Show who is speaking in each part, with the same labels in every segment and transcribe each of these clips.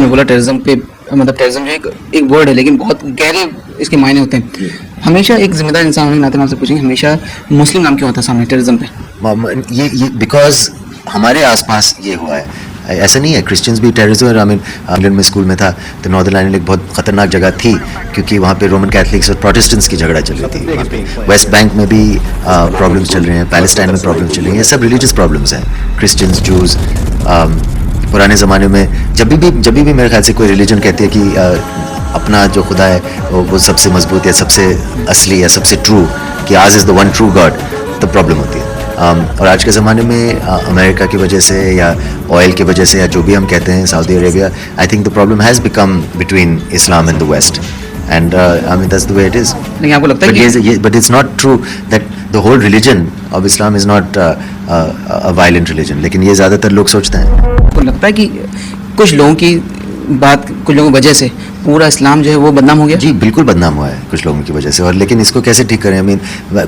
Speaker 1: आपने बोला टेररिज्म पे, मतलब टेररिज्म जो एक वर्ड है लेकिन बहुत गहरे इसके मायने होते हैं। हमेशा एक जिम्मेदार इंसान होने के नाते मैं आपसे पूछेंगे, हमेशा मुस्लिम नाम क्यों आता है सामने टेररिज्म पे?
Speaker 2: ये बिकॉज हमारे आसपास ये हुआ है, ऐसा नहीं है। क्रिश्चियंस भी टेररिज्म, आई मीन इंग्लैंड में स्कूल में था तो नॉर्दर्न आयरलैंड एक बहुत खतरनाक जगह थी क्योंकि वहाँ पे रोमन कैथलिक्स और प्रोटेस्टेंट्स की झगड़ा चल रही थी। वेस्ट बैंक में भी प्रॉब्लम्स चल रहे हैं, पैलेस्टाइन में प्रॉब्लम्स चल रही हैं, ये सब रिलीजियस प्रॉब्लम्स हैं। क्रिश्चियंस, जूज, पुराने ज़माने में जब भी मेरे ख्याल से कोई रिलीजन कहती है कि अपना जो खुदा है वो सबसे मजबूत या सबसे असली या सबसे ट्रू, कि आज is the one true God, तो प्रॉब्लम होती है। और आज के ज़माने में अमेरिका की वजह से या ऑयल की वजह से या जो भी हम कहते हैं, Saudi Arabia, I think the problem has become between Islam and the west, and I mean that's the way it is.
Speaker 1: लेकिन आपको लगता है कि
Speaker 2: but it's not true that the whole religion of Islam is not a violent religion, लेकिन ये ज़्यादातर लोग सोचते हैं।
Speaker 1: आपको लगता है कि कुछ लोगों की वजह से पूरा इस्लाम जो है वो बदनाम हो गया?
Speaker 2: जी बिल्कुल बदनाम हुआ है कुछ लोगों की वजह से, और लेकिन इसको कैसे ठीक करें? आई मीन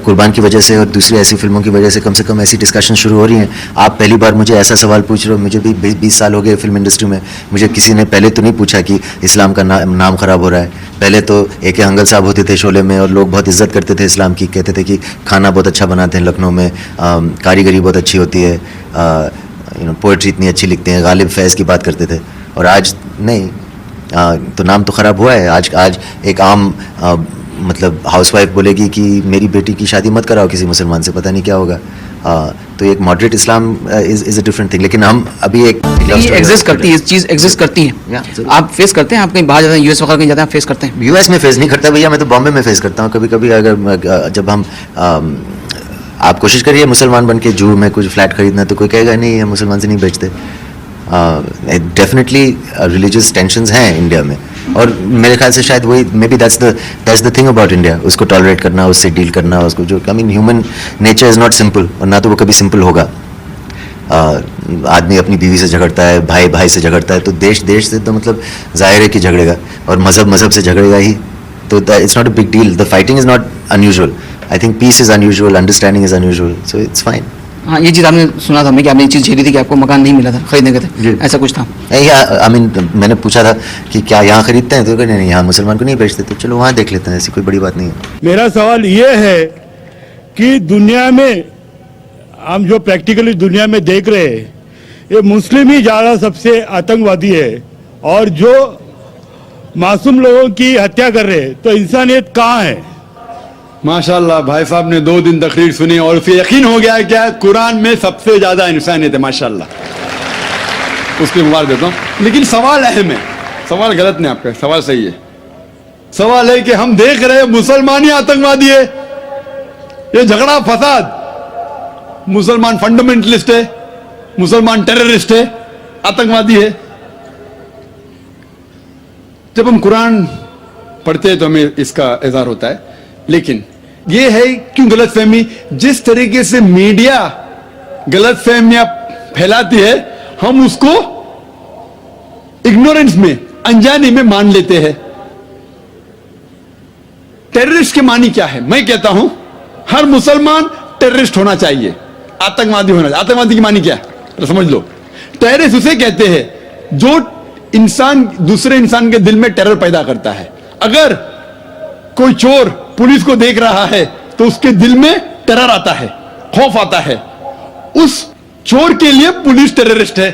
Speaker 2: कुर्बान की वजह से और दूसरी ऐसी फिल्मों की वजह से कम ऐसी डिस्कशन शुरू हो रही हैं। आप पहली बार मुझे ऐसा सवाल पूछ रहे हो, मुझे भी 20 साल हो गए फिल्म इंडस्ट्री में, मुझे किसी ने पहले तो नहीं पूछा कि इस्लाम का नाम ख़राब हो रहा है। पहले तो ए.के. हंगल साहब होते थे शोले में और लोग बहुत इज्जत करते थे इस्लाम की, कहते थे कि खाना बहुत अच्छा बनाते हैं लखनऊ में, कारीगरी बहुत अच्छी होती है, पोइट्री इतनी अच्छी लिखते हैं, गालिब फैज़ की बात करते थे। और आज नहीं, तो नाम तो ख़राब हुआ है। आज एक आम मतलब हाउसवाइफ बोलेगी कि मेरी बेटी की शादी मत कराओ किसी मुसलमान से, पता नहीं क्या होगा। तो एक moderate Islam is a different thing. लेकिन हम अभी एक
Speaker 1: एग्जिस्ट करती है, इस चीज़ एग्जिस्ट करती है। आप फेस करते हैं? आप कहीं बाहर जाते हैं, यूएस वगैरह कहीं जाते हैं, आप फेस करते हैं?
Speaker 2: यूएस में फेस नहीं करता भैया, मैं तो बॉम्बे में फेस करता हूँ कभी कभी। अगर जब हम आप कोशिश करिए मुसलमान बन के जू में कुछ फ्लैट खरीदना, तो कोई कहेगा नहीं, हम मुसलमान से नहीं बेचते। डेफिनेटली रिलीजियस टेंशंस हैं इंडिया में, और मेरे ख्याल से शायद वही may be that's the thing about India, उसको टॉलरेट करना, उससे डील करना, उसको जो I mean human nature is not simple, और ना तो वो कभी सिंपल होगा। आदमी अपनी बीवी से झगड़ता है, भाई से झगड़ता है, तो देश से तो मतलब जाहिर है कि झगड़ेगा, और मज़हब से झगड़ेगा ही, तो it's not a big deal. The fighting is not unusual. I think peace is unusual, understanding is unusual, so it's fine.
Speaker 1: हाँ, ये चीज़ आपने सुना था कि आपने ये चीज़ झेली थी कि आपको मकान नहीं मिला था, खरीदने के थे, ऐसा कुछ था?
Speaker 2: आई मीन मैंने पूछा था कि क्या यहाँ खरीदते हैं, तो कहते नहीं, यहाँ मुसलमान को नहीं बेचते, तो चलो वहाँ देख लेते हैं, ऐसी कोई बड़ी बात नहीं है।
Speaker 3: मेरा सवाल ये है कि दुनिया में हम जो प्रैक्टिकली दुनिया में देख रहे हैं, ये मुस्लिम ही ज़्यादा सबसे आतंकवादी है, और जो मासूम लोगों की हत्या कर रहे हैं, तो इंसानियत कहाँ है?
Speaker 4: माशाल्लाह, भाई साहब ने 2 दिन तकरीर सुनी और फिर यकीन हो गया क्या कुरान में सबसे ज्यादा इंसानियत है, माशाल्लाह, उसकी मुबारक देता हूं। लेकिन सवाल अहम है, सवाल गलत नहीं आपका, सवाल सही है। सवाल है कि हम देख रहे हैं मुसलमान ही आतंकवादी है, ये झगड़ा फसाद, मुसलमान फंडामेंटलिस्ट है, मुसलमान टेररिस्ट है, आतंकवादी है। जब हम कुरान पढ़ते हैं तो हमें इसका इज़हार होता है, लेकिन ये है क्यों गलतफहमी, जिस तरीके से मीडिया गलतफहमियां फैलाती है, हम उसको इग्नोरेंस में, अनजाने में मान लेते हैं। टेररिस्ट के मानी क्या है? मैं कहता हूं हर मुसलमान टेररिस्ट होना चाहिए, आतंकवादी होना चाहिए। आतंकवादी की मानी क्या है तो समझ लो। टेररिस्ट उसे कहते हैं जो इंसान दूसरे इंसान के दिल में टेरर पैदा करता है। अगर कोई चोर पुलिस को देख रहा है तो उसके दिल में टेरर आता है, खौफ आता है, उस चोर के लिए पुलिस टेररिस्ट है।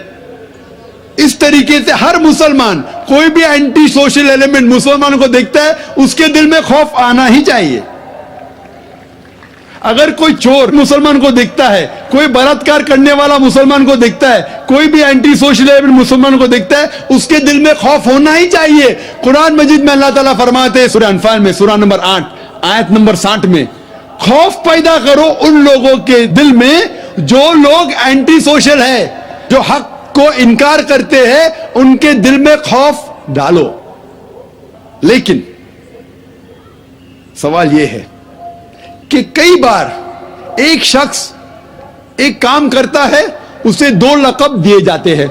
Speaker 4: इस तरीके से हर मुसलमान, कोई भी एंटी सोशल एलिमेंट मुसलमानों को देखता है, उसके दिल में खौफ आना ही चाहिए। अगर कोई चोर मुसलमान को देखता है, कोई बलात्कार करने वाला मुसलमान को देखता है, कोई भी एंटी सोशल एलिमेंट मुसलमान को देखता है, उसके दिल में खौफ होना ही चाहिए। कुरान मजीद में अल्लाह ताला फरमाते हैं सूरह अनफाल में, सूरह नंबर 8 आयत नंबर 60 में, खौफ पैदा करो उन लोगों के दिल में जो लोग एंटी सोशल है, जो हक को इनकार करते हैं, उनके दिल में खौफ डालो। लेकिन सवाल यह है कि कई बार एक शख्स एक काम करता है, उसे 2 लक़ब दिए जाते हैं।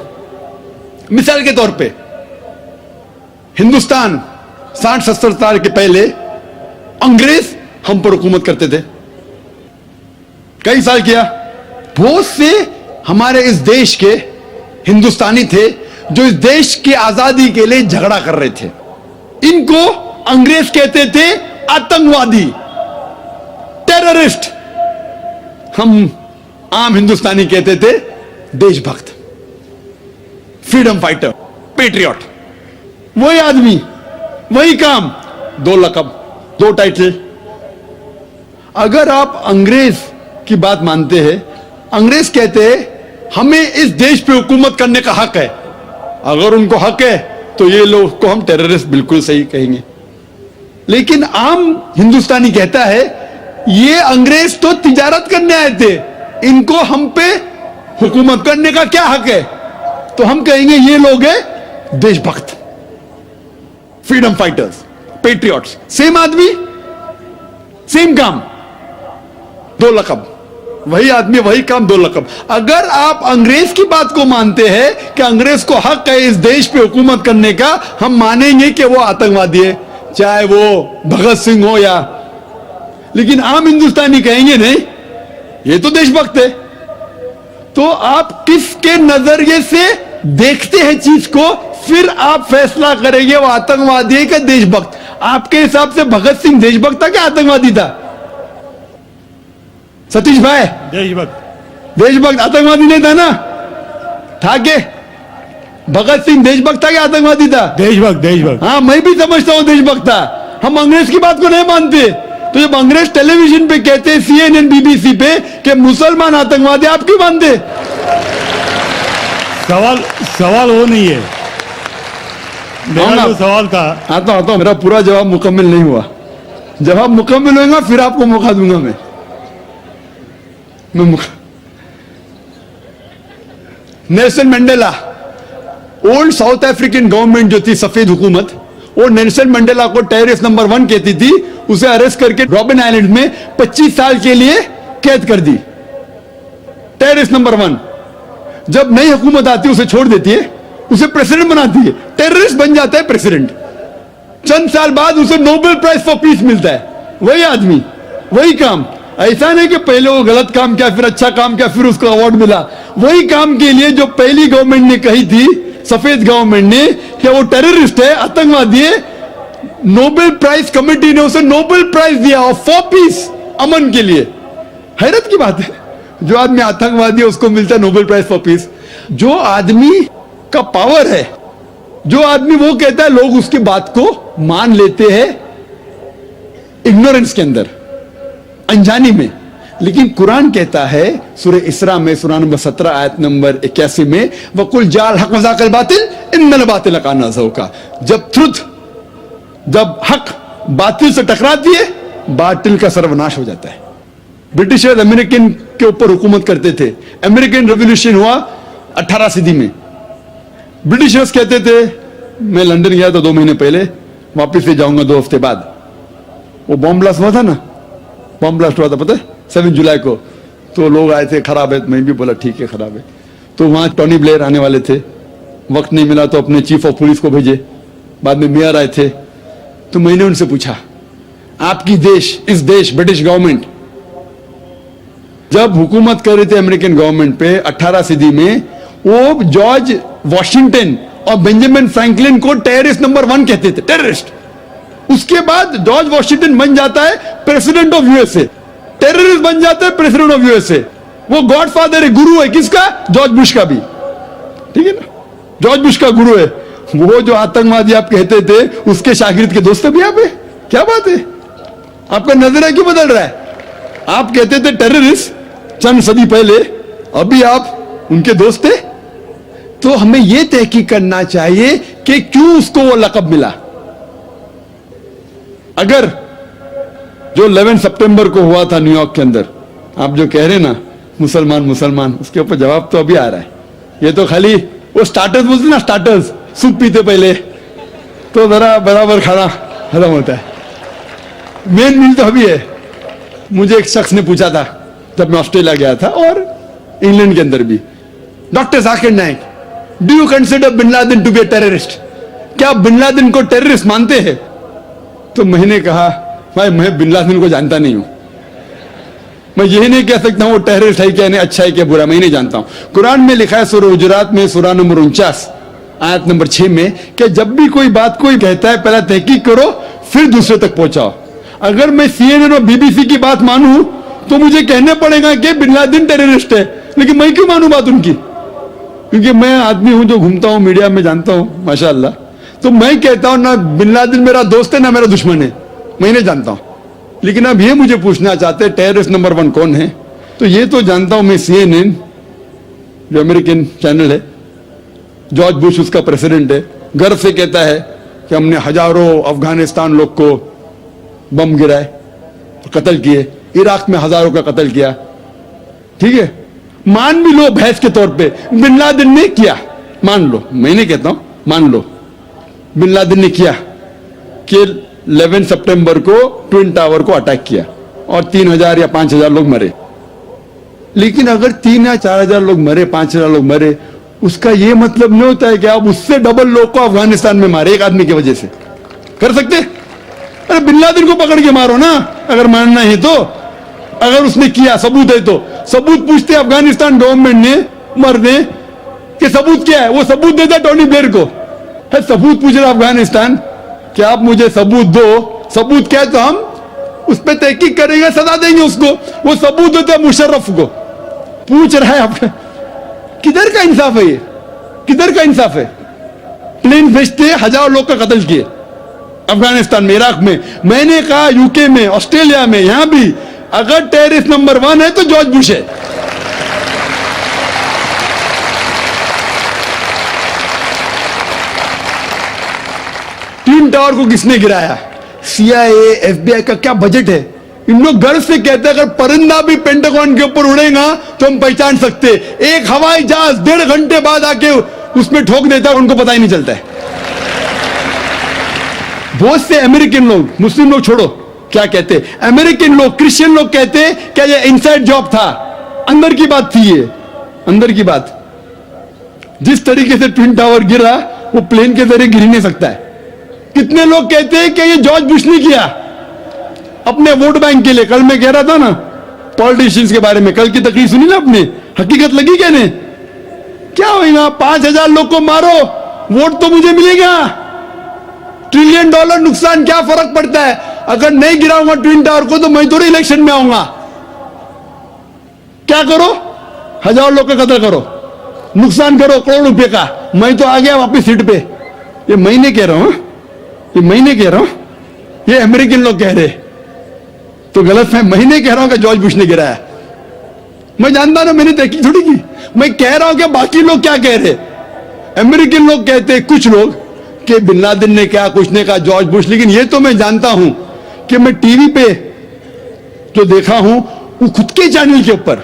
Speaker 4: मिसाल के तौर पे हिंदुस्तान 60-70 साल के पहले अंग्रेज हम पर हुकूमत करते थे, कई साल किया। बहुत से हमारे इस देश के हिंदुस्तानी थे जो इस देश की आजादी के लिए झगड़ा कर रहे थे। इनको अंग्रेज कहते थे आतंकवादी, टेररिस्ट। हम आम हिंदुस्तानी कहते थे देशभक्त, फ्रीडम फाइटर, पेट्रियट। वही आदमी, वही काम, 2 लक़ब, 2 टाइटल। अगर आप अंग्रेज की बात मानते हैं, अंग्रेज कहते हैं हमें इस देश पे हुकूमत करने का हक है। अगर उनको हक है तो ये लोग को हम टेररिस्ट बिल्कुल सही कहेंगे। लेकिन आम हिंदुस्तानी कहता है ये अंग्रेज तो तिजारत करने आए थे, इनको हम पे हुकूमत करने का क्या हक है? तो हम कहेंगे ये लोग हैं देशभक्त, फ्रीडम फाइटर्स, पेट्रियट्स। सेम आदमी, सेम काम, 2 लक़ब। वही आदमी, वही काम, 2 लक़ब। अगर आप अंग्रेज की बात को मानते हैं कि अंग्रेज को हक है इस देश पे हुकूमत करने का, हम मानेंगे कि वो आतंकवादी है, चाहे वो भगत सिंह हो या। लेकिन आम हिंदुस्तानी कहेंगे नहीं, ये तो देशभक्त है। तो आप किसके नजरिए से देखते हैं चीज को, फिर आप फैसला करेंगे वो आतंकवादी है कि देशभक्त। आपके हिसाब से भगत सिंह देशभक्त था क्या आतंकवादी था? सतीश भाई,
Speaker 3: देशभक्त।
Speaker 4: देशभक्त, आतंकवादी नहीं था ना? था के भगत सिंह देशभक्त था क्या आतंकवादी था?
Speaker 3: देशभक्त, देशभक्त।
Speaker 4: हाँ, मैं भी समझता हूं देशभक्त था। हम अंग्रेज की बात को नहीं मानते। तो जब अंग्रेज टेलीविजन पे कहते हैं, CNN, BBC पे, कि मुसलमान आतंकवादी, आप क्यों मानते?
Speaker 3: सवाल वो नहीं है। मेरा जो सवाल था,
Speaker 4: आता हूं, मेरा पूरा जवाब मुकम्मल नहीं हुआ। जवाब मुकम्मल होगा फिर आपको मौका दूंगा मैं Nelson Mandela, old south African government जो थी, सफेद हुकूमत, वो नेल्सन मंडेला को टेररिस्ट नंबर 1 कहती थी। उसे अरेस्ट करके रॉबिन आइलैंड में 25 साल के लिए कैद कर दी। Terrorist number 1। जब नई हुकूमत आती है उसे छोड़ देती है, उसे प्रेसिडेंट बनाती है, टेररिस्ट बन जाता है प्रेसिडेंट। चंद साल बाद उसे नोबेल प्राइज फॉर पीस मिलता है। वही आदमी, वही काम। ऐसा नहीं कि पहले वो गलत काम किया, फिर अच्छा काम किया, फिर उसको अवार्ड मिला। वही काम के लिए जो पहली गवर्नमेंट ने कही थी, सफेद गवर्नमेंट ने, कि वो टेररिस्ट है, आतंकवादी है, नोबेल प्राइज कमेटी ने उसे नोबेल प्राइज दिया फॉर पीस, अमन के लिए। हैरत की बात है, जो आदमी आतंकवादी है उसको मिलता है नोबेल प्राइज फॉर पीस। जो आदमी का पावर है, जो आदमी वो कहता है, लोग उसकी बात को मान लेते हैं इग्नोरेंस के अंदर, अनजानी में। लेकिन कुरान कहता है सूरह इसरा में, सूरह नंबर 17 आयत नंबर 81 में, वकुल जाल हक मजाकल बातिल इन्नल बातिल काना ज़ौका। जब हक बातिल से टकराती है, बातिल का सर्वनाश हो जाता है। ब्रिटिशर्स अमेरिकन के ऊपर हुकूमत करते थे। अमेरिकन रेवोल्यूशन हुआ 18 सदी में। ब्रिटिशर्स कहते थे, मैं लंदन गया था 2 महीने पहले, वापिस से जाऊंगा 2 हफ्ते बाद। वो बॉम्ब ब्लास्ट हुआ था ना, बॉम्ब ब्लास्ट हुआ था, पता है, 7 जुलाई को। तो लोग आए थे, खराब है। मैं भी बोला ठीक है खराब है। तो वहां टोनी ब्लेयर आने वाले थे, वक्त नहीं मिला तो अपने चीफ ऑफ पुलिस को भेजे। बाद में मेयर आए थे। तो मैंने उनसे पूछा, आपकी देश, इस देश ब्रिटिश गवर्नमेंट जब हुकूमत कर रही थी अमेरिकन गवर्नमेंट पे 18 सदी में, वो जॉर्ज वॉशिंगटन और बेंजामिन फ्रैंकलिन को टेररिस्ट नंबर 1 कहते थे, टेररिस्ट। उसके बाद जॉर्ज वॉशिंगटन बन जाता है प्रेसिडेंट ऑफ यूएसए, टेररिस्ट बन जाता है प्रेसिडेंट ऑफ यूएसए। वो गॉडफादर है, गुरु है किसका? जॉर्ज बुश का भी, ठीक है ना, जॉर्ज बुश का गुरु है। वो जो आतंकवादी आप कहते थे, उसके शागिर्द के दोस्त भी आप है। क्या बात है, आपका नजरिया क्यों बदल रहा है? आप कहते थे टेररिस्ट चंद सदी पहले, अभी आप उनके दोस्त थे। तो हमें यह तहकीक करना चाहिए कि क्यों उसको वो लक़ब मिला। अगर जो 11 सितंबर को हुआ था न्यूयॉर्क के अंदर, आप जो कह रहे ना मुसलमान मुसलमान, उसके ऊपर जवाब तो अभी आ रहा है। ये तो खाली वो स्टार्टर्स बोलते ना, स्टार्टर्स, सूप पीते पहले तो जरा बराबर खाना खत्म होता है। मेन मील तो अभी है। मुझे एक शख्स ने पूछा था जब मैं ऑस्ट्रेलिया गया था, और इंग्लैंड के अंदर भी, doctor Zakir Naik, do you consider bin Laden to be a terrorist? क्या आप बिन लादेन को टेररिस्ट मानते हैं? तो मैंने कहा, भाई मैं बिन लादेन को जानता नहीं हूं, मैं यही नहीं कह सकता हूं वो टेररिस्ट है क्या नहीं, अच्छा है क्या बुरा, मैं नहीं जानता हूं। कुरान में लिखा है सूरह हुजुरात में, सूरह नंबर 49 आयत नंबर 6 में कि जब भी कोई बात कोई कहता है पहले तहकीक करो फिर दूसरे तक पहुंचाओ। अगर मैं CNN और BBC की बात मानूं तो मुझे कहने पड़ेगा कि बिन लादेन टेररिस्ट है, लेकिन मैं क्यों मानूं बात उनकी? क्योंकि मैं आदमी हूं जो घूमता हूं मीडिया में, जानता हूं माशाल्लाह। तो मैं कहता हूं ना बिन लादेन मेरा दोस्त है ना मेरा दुश्मन है, मैं नहीं जानता हूं। लेकिन अब ये मुझे पूछना चाहते हैं टेररिस्ट नंबर 1 कौन है, तो ये तो जानता हूं मैं, CNN जो अमेरिकन चैनल है, जॉर्ज बुश उसका प्रेसिडेंट है, गर्व से कहता है कि हमने हजारों अफगानिस्तान लोग को बम गिराए, कत्ल किए, इराक में हजारों का कत्ल किया। ठीक है, मान भी लो बहस के तौर पे बिन लादेन ने किया, मान लो, मैं नहीं कहता हूं, मान लो बिन लादेन ने किया कि 11 सितंबर को ट्विन टावर को अटैक किया और 3000 या 5000 लोग मरे। लेकिन अगर 3 या 4000 लोग मरे, 5000 लोग मरे, उसका यह मतलब नहीं होता है कि आप उससे डबल लोग को अफगानिस्तान में मारे एक आदमी की वजह से। कर सकते? अरे बिन लादेन को पकड़ के मारो ना, अगर मानना है तो। अगर उसने किया, सबूत है तो सबूत पूछते अफगानिस्तान गवर्नमेंट ने मरने कि सबूत क्या है, वो सबूत देता टोनी ब्लेयर को। है सबूत पूछ रहा अफगानिस्तान कि आप मुझे सबूत दो, सबूत क्या है तो हम उस पर तहकीक करेंगे, सजा देंगे उसको। वो सबूत देता मुशर्रफ को, पूछ रहा है आपका। किधर का इंसाफ है ये? किधर का इंसाफ है? प्लेन भेजते हजारों लोग का कत्ल किए अफगानिस्तान में, इराक में। मैंने कहा यूके में, ऑस्ट्रेलिया में, यहां भी अगर टेररिस्ट नंबर 1 है तो जॉर्ज बुश है। ट्विन टावर को किसने गिराया? CIA, FBI का क्या बजट है? इन लोग गर्व से कहते हैं अगर परिंदा भी पेंटागन के ऊपर उड़ेगा तो हम पहचान सकते। एक हवाई जहाज 1.5 घंटे बाद आके उसमें ठोक देता है, उनको पता ही नहीं चलता है। बहुत से अमेरिकन लोग, मुस्लिम लोग छोड़ो, क्या कहते हैं अमेरिकन लोग, क्रिश्चियन लोग कहते हैं क्या ये इनसाइड जॉब था, अंदर की बात थी, ये अंदर की बात। जिस तरीके से ट्विन टावर गिरा वो प्लेन के जरिए गिर ही नहीं सकता है। कितने लोग कहते हैं कि ये जॉर्ज बुश ने किया अपने वोट बैंक के लिए। कल मैं कह रहा था ना पॉलिटिशियंस के बारे में, कल की तकरीर सुनी ना आपने, हकीकत लगी क्या ने? क्या होगा? 5000 लोग को मारो, वोट तो मुझे मिलेगा। $1 ट्रिलियन नुकसान, क्या फर्क पड़ता है? अगर नहीं गिराऊंगा ट्विन टावर को तो मैं थोड़ी इलेक्शन में आऊंगा। क्या करो? हजारों लोग का कत्ल करो, नुकसान करो करोड़ रुपए का, मैं तो आ गया वापस सीट पे। ये मैं नहीं कह रहा हूं, ये मैं नहीं कह रहा हूं, ये अमेरिकन लोग कह रहे। तो गलत है, मैं नहीं कह रहा हूं कि जॉर्ज बुश ने गिराया। मैं जानता ना, मैंने तहकीक थोड़ी की। मैं कह रहा हूं कि बाकी लोग क्या कह रहे। अमेरिकन लोग कहते हैं कुछ लोग कि बिन लादेन ने क्या, कुछ ने कहा जॉर्ज बुश। लेकिन ये तो मैं जानता हूं कि मैं टीवी पे जो देखा हूं वो खुद के चैनल के ऊपर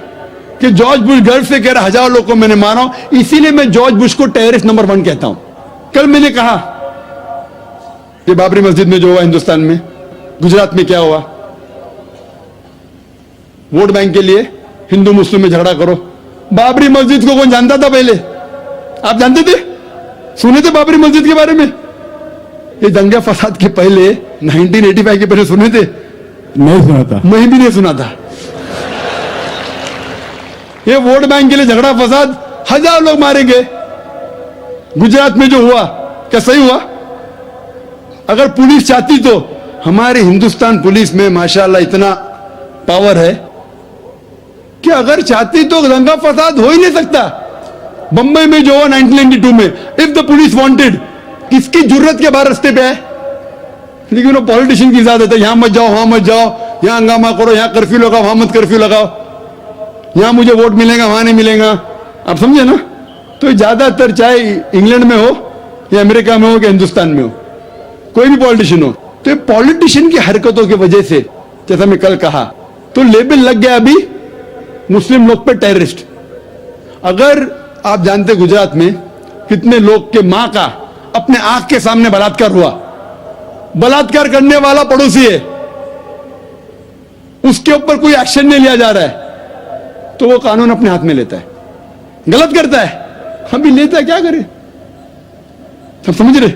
Speaker 4: कि जॉर्ज बुश गर्व से कह रहा हजारों लोग को मैंने मारा हूं, इसीलिए मैं जॉर्ज बुश को टेररिस्ट नंबर 1 कहता हूं। कल मैंने कहा कि बाबरी मस्जिद में जो हुआ हिंदुस्तान में, गुजरात में क्या हुआ, वोट बैंक के लिए हिंदू मुस्लिम में झगड़ा करो। बाबरी मस्जिद को कौन जानता था पहले? आप जानते थे? सुने थे बाबरी मस्जिद के बारे में? ये दंगा फसाद के पहले 1985 के पहले सुने थे?
Speaker 3: नहीं सुना था।
Speaker 4: मैं भी नहीं सुना था। ये वोट बैंक के लिए झगड़ा फसाद, हजारों लोग मारे गए। गुजरात में जो हुआ क्या सही हुआ? अगर पुलिस चाहती तो, हमारे हिंदुस्तान पुलिस में माशाल्लाह इतना पावर है कि अगर चाहती तो दंगा फसाद हो ही नहीं सकता। बंबई में जो हुआ 1992 में, इफ द पुलिस वांटेड, किसकी जरूरत के बाहर रास्ते पे है? लेकिन वो पॉलिटिशियन की इजाजत है, यहां मत जाओ, वहां मत जाओ, यहां हंगामा करो, यहां कर्फ्यू लगाओ, वहां मत कर्फ्यू लगाओ, यहां मुझे वोट मिलेगा, वहां नहीं मिलेगा। आप समझे ना? तो ज्यादातर चाहे इंग्लैंड में हो या अमेरिका में हो या हिंदुस्तान में हो, कोई भी पॉलिटिशियन हो, तो पॉलिटिशियन की हरकतों की वजह से, जैसा मैं कल कहा, तो लेबल लग गया अभी मुस्लिम लोग पे टेररिस्ट। अगर आप जानते गुजरात में कितने लोग के मां का अपने आंख के सामने बलात्कार हुआ, बलात्कार करने वाला पड़ोसी है, उसके ऊपर कोई एक्शन नहीं लिया जा रहा है, तो वो कानून अपने हाथ में लेता है, गलत करता है, हम भी लेता है, क्या करें? सब समझ रहे?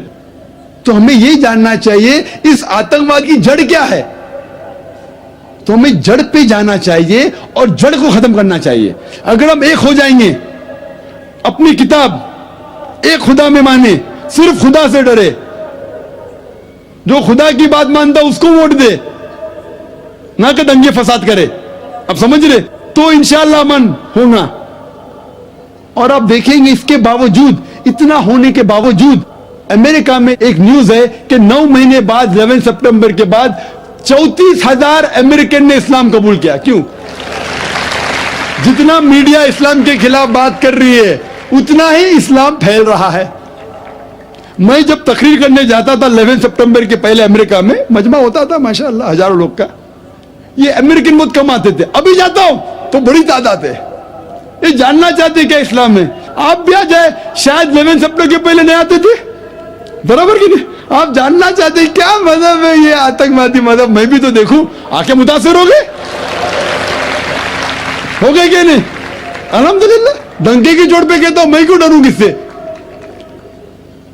Speaker 4: तो हमें यही जानना चाहिए इस आतंकवाद की जड़ क्या है। तो हमें जड़ पे जाना चाहिए और जड़ को खत्म करना चाहिए। अगर हम एक हो जाएंगे, अपनी किताब एक खुदा में माने, सिर्फ खुदा से डरे, जो खुदा की बात मानता उसको वोट दे, ना कि दंगे फसाद करे। अब समझ रहे? तो इंशाअल्लाह अमन होगा। और आप देखेंगे इसके बावजूद, इतना होने के बावजूद, अमेरिका में एक न्यूज है कि 9 महीने बाद 11 सितंबर के बाद 34,000 अमेरिकन ने इस्लाम कबूल किया। क्यों? जितना मीडिया इस्लाम के खिलाफ बात कर रही है उतना ही इस्लाम फैल रहा है। मैं जब तकरीर करने जाता था 11 सितंबर के पहले अमेरिका में, मजमा होता था माशाअल्लाह हजारों लोग का, ये अमेरिकन बहुत कम आते थे। अभी जाता हूं तो बड़ी तादाद है। ये जानना चाहते क्या इस्लाम में? आप भी आ जाए, शायद 11 सितंबर के पहले नहीं आते थे, बराबर की नहीं? आप जानना चाहते क्या मजहब है ये आतंकवादी मजहब, मैं भी तो देखूं, आके मुतासिर हो गए क्या नहीं? अल्हम्दुलिल्लाह। डंके की चोट पे कहता हूं, मैं क्यों डरूं किससे?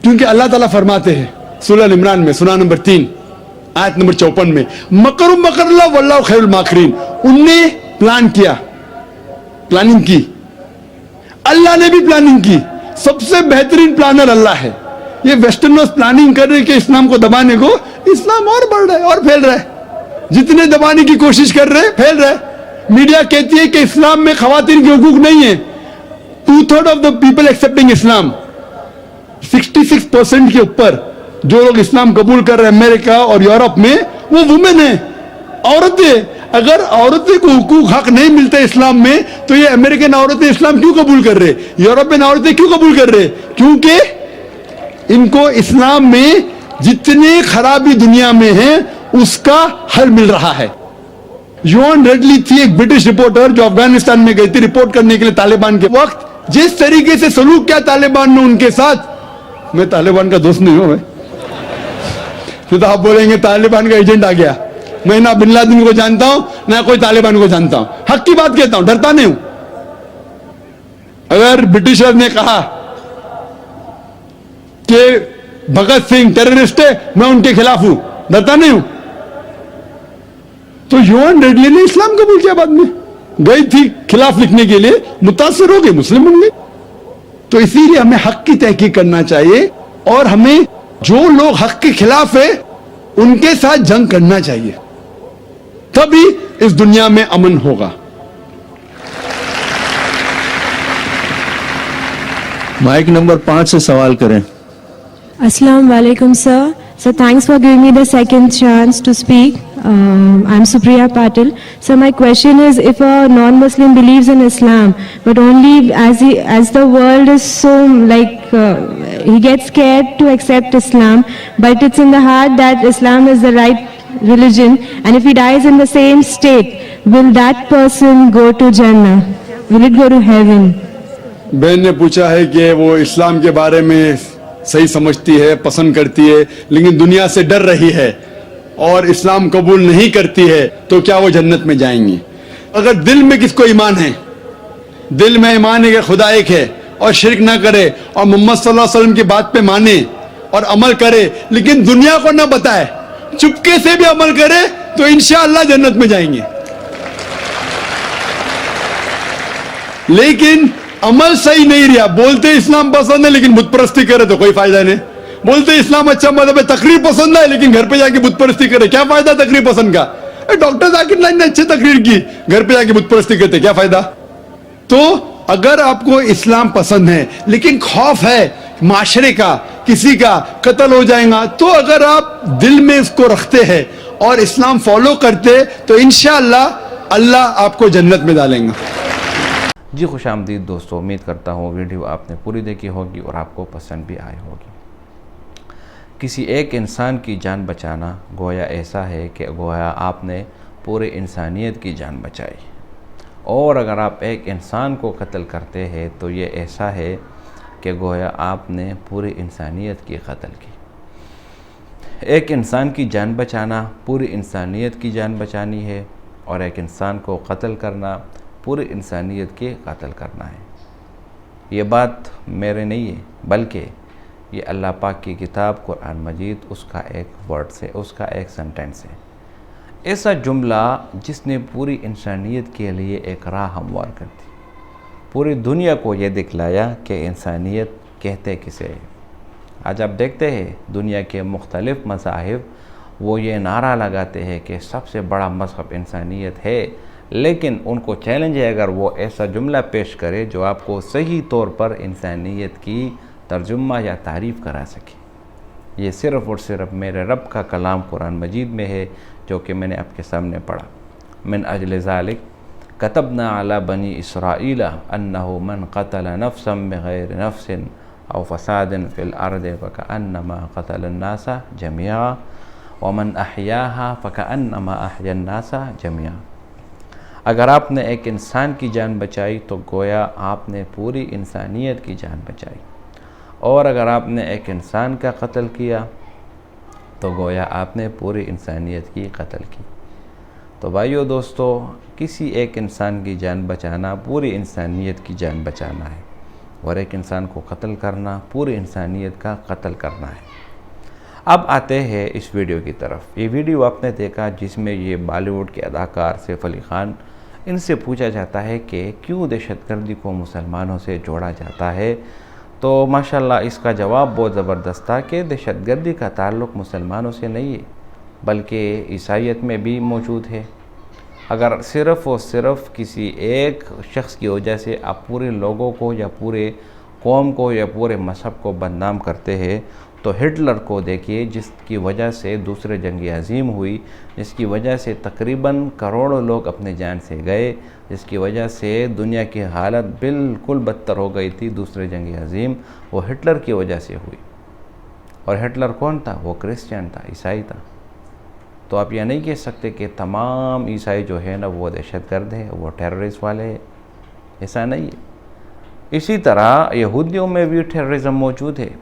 Speaker 4: क्योंकि अल्लाह ताला फरमाते हैं सूरह इमरान में, सूरह नंबर 3 आयत नंबर 54 में, मकरुम मकरल्लाह वल्लाहु खैरुल माकिरीन। उनने प्लान किया, प्लानिंग की, अल्लाह ने भी प्लानिंग की। सबसे बेहतरीन प्लानर अल्लाह है। ये वेस्टर्नर्स प्लानिंग कर रहे कि इस्लाम को दबाने को, इस्लाम और बढ़ रहा है और फैल रहा है। जितने दबाने की कोशिश कर रहे हैं फैल रहा है। मीडिया कहती है कि इस्लाम में खवातीन के हुकूक नहीं है। 2/3 ऑफ द पीपल एक्सेप्टिंग इस्लाम, 66% के ऊपर जो लोग इस्लाम कबूल कर रहे हैं अमेरिका और यूरोप में, वो वुमेन है, औरतें। अगर औरतें को हुकूक हक नहीं मिलते इस्लाम में, तो ये अमेरिकन औरतें इस्लाम क्यों कबूल कर रहे, यूरोपियन औरतें क्यों कबूल कर रहे? क्योंकि इनको इस्लाम में जितनी खराबी दुनिया में है उसका हल मिल रहा है। योन रेडली थी एक ब्रिटिश रिपोर्टर जो अफगानिस्तान में गई थी रिपोर्ट करने के लिए तालिबान के वक्त। जिस तरीके से सलूक किया तालिबान ने उनके साथ, मैं तालिबान का दोस्त नहीं हूं मैं, तो आप बोलेंगे तालिबान का एजेंट आ गया। मैं ना बिन लादेन को जानता हूं ना कोई तालिबान को जानता हूं, हक की बात कहता हूं, डरता नहीं हूं। अगर ब्रिटिशर ने कहा कि भगत सिंह टेररिस्ट है, मैं उनके खिलाफ हूं, डरता नहीं हूं। तो योन रेडली ने इस्लाम कबूल किया, बाद में गई थी खिलाफ लिखने के लिए, मुतासिर हो गई, मुस्लिम बन गई। तो इसीलिए हमें हक की तहकीक करना चाहिए और हमें जो लोग हक के खिलाफ है उनके साथ जंग करना चाहिए, तभी इस दुनिया में अमन होगा।
Speaker 5: माइक नंबर 5 से सवाल करें।
Speaker 6: Assalamu alaikum, sir. So thanks for giving me the second chance to speak. I'm Supriya Patil. So my question is, if a non-Muslim believes in Islam, but only as the world is so he gets scared to accept Islam, but it's in the heart that Islam is the right religion, and if he dies in the same state, will that person go to Jannah? Will it go to heaven?
Speaker 4: बहन ने पूछा है कि वो इस्लाम के बारे में सही समझती है, पसंद करती है, लेकिन दुनिया से डर रही है और इस्लाम कबूल नहीं करती है, तो क्या वो जन्नत में जाएंगी? अगर दिल में किसको ईमान है, दिल में ईमान है कि खुदा एक है और शिरक ना करे और मोहम्मद सल्लल्लाहु अलैहि वसल्लम की बात पे माने और अमल करे, लेकिन दुनिया को ना बताए, चुपके से भी अमल करे, तो इंशाअल्लाह जन्नत में जाएंगे। लेकिन अमल सही नहीं रहा, बोलते इस्लाम पसंद है लेकिन बुत परस्ती करे तो कोई फायदा नहीं। बोलते इस्लाम अच्छा मजहब है, तकरीर पसंद है, लेकिन घर पे जाके बुत परस्ती करे, क्या फायदा तकरीर पसंद का? डॉक्टर जाकिर नाइक ने अच्छी तकरीर की, घर पे जाके बुत परस्ती करते, क्या फायदा? तो अगर आपको इस्लाम पसंद है लेकिन खौफ है माशरे का, किसी का कत्ल हो जाएगा, तो अगर आप दिल में इसको रखते हैं और इस्लाम फॉलो करते, तो इंशाअल्लाह अल्लाह आपको जन्नत में डालेंगे।
Speaker 7: जी खुशामदीद दोस्तों, उम्मीद करता हूँ वीडियो आपने पूरी देखी होगी और आपको पसंद भी आई होगी। किसी एक इंसान की जान बचाना गोया ऐसा है कि गोया आपने पूरे इंसानियत की जान बचाई, और अगर आप एक इंसान को कत्ल करते हैं तो ये ऐसा है कि गोया आपने पूरी इंसानियत की कत्ल की। एक इंसान की जान बचाना पूरी इंसानियत की जान बचानी है, और एक इंसान को कत्ल करना पूरी इंसानियत के कत्ल करना है। ये बात मेरे नहीं है, बल्कि ये अल्लाह पाक की किताब कुरान मजीद उसका एक वर्ड से, उसका एक सेंटेंस है। ऐसा जुमला जिसने पूरी इंसानियत के लिए एक राह हमवार कर दी, पूरी दुनिया को ये दिखलाया कि इंसानियत कहते किसे। आज आप देखते हैं दुनिया के मुख्तलिफ़ मज़ाहिब वो ये नारा लगाते हैं कि सबसे बड़ा मज़हब इंसानियत है, लेकिन उनको चैलेंज है अगर वो ऐसा जुमला पेश करे जो आपको सही तौर पर इंसानियत की तर्जुमा या तारीफ़ करा सके। ये सिर्फ़ और सिर्फ मेरे रब का कलाम कुरान मजीद में है जो कि मैंने आपके सामने पढ़ा। मिन अजल ज़ालिक कतबना अला बनी इसराईल अन्नहु मन क़तल नफ्सन बिग़ैर नफ्सिन औ फ़सादिन फ़िल अर्दि फ़कअन्नमा क़तल अन्नास जमीआ व मन अहयाहा फ़कअन्नमा अहया अन्नास जमीआ। अगर आपने एक इंसान की जान बचाई तो गोया आपने पूरी इंसानियत की जान बचाई, और अगर आपने एक इंसान का कत्ल किया तो गोया आपने पूरी इंसानियत की कत्ल की। तो भाइयों दोस्तों, किसी एक इंसान की जान बचाना पूरी इंसानियत की जान बचाना है, और एक इंसान को कत्ल करना पूरी इंसानियत का कत्ल करना है। अब आते हैं इस वीडियो की तरफ। ये वीडियो आपने देखा जिसमें ये बॉलीवुड के अदाकार सैफ अली ख़ान, इनसे पूछा जाता है कि क्यों दहशतगर्दी को मुसलमानों से जोड़ा जाता है। तो माशाल्लाह इसका जवाब बहुत ज़बरदस्त था कि दहशतगर्दी का ताल्लुक़ मुसलमानों से नहीं है बल्कि ईसाईयत में भी मौजूद है। अगर सिर्फ़ और सिर्फ किसी एक शख्स की वजह से आप पूरे लोगों को या पूरे कौम को या पूरे मज़हब को बदनाम करते हैं, तो हिटलर को देखिए जिसकी वजह से दूसरे जंग अज़ीम हुई, जिसकी वजह से तकरीबन करोड़ों लोग अपने जान से गए, जिसकी वजह से दुनिया की हालत बिल्कुल बदतर हो गई थी दूसरे जंग अज़ीम, वो हिटलर की वजह से हुई। और हिटलर कौन था? वो क्रिश्चियन था, ईसाई था। तो आप यह नहीं कह सकते कि तमाम ईसाई जो है ना वो दहशतगर्द है, वो टेररिस्ट वाले हैं, ऐसा नहीं है। इसी तरह यहूदियों में भी टेररिज्म मौजूद है।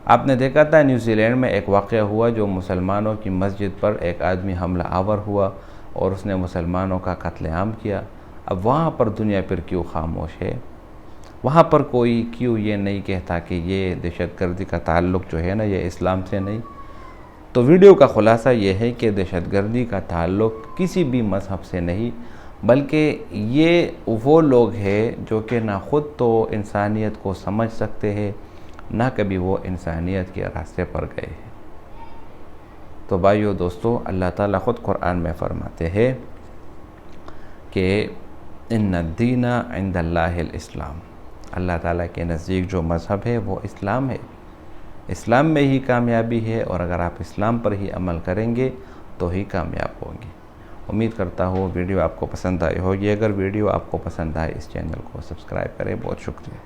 Speaker 7: आपने देखा था न्यूजीलैंड में एक वाक़या हुआ जो मुसलमानों की मस्जिद पर एक आदमी हमला आवर हुआ और उसने मुसलमानों का कत्लेआम किया। अब वहाँ पर दुनिया पर क्यों खामोश है? वहाँ पर कोई क्यों ये नहीं कहता कि ये दहशतगर्दी का ताल्लुक़ जो है ना ये इस्लाम से नहीं? तो वीडियो का ख़ुलासा ये है कि दहशतगर्दी का ताल्लुक़ किसी भी मज़हब से नहीं, बल्कि ये वो लोग हैं जो कि ना ख़ुद तो इंसानियत को समझ सकते हैं, ना कभी वो इंसानियत के रास्ते पर गए हैं। तो भाइयों दोस्तों, अल्लाह ताला ख़ुद कुरान में फ़रमाते हैं कि इन्नद्दीना इंदल्लाहिल इस्लाम, अल्लाह ताला के नज़दीक जो मज़हब है वो इस्लाम है। इस्लाम में ही कामयाबी है, और अगर आप इस्लाम पर ही अमल करेंगे तो ही कामयाब होंगे। उम्मीद करता हूँ वीडियो आपको पसंद आई होगी। अगर वीडियो आपको पसंद आए इस चैनल को सब्सक्राइब करें। बहुत शुक्रिया।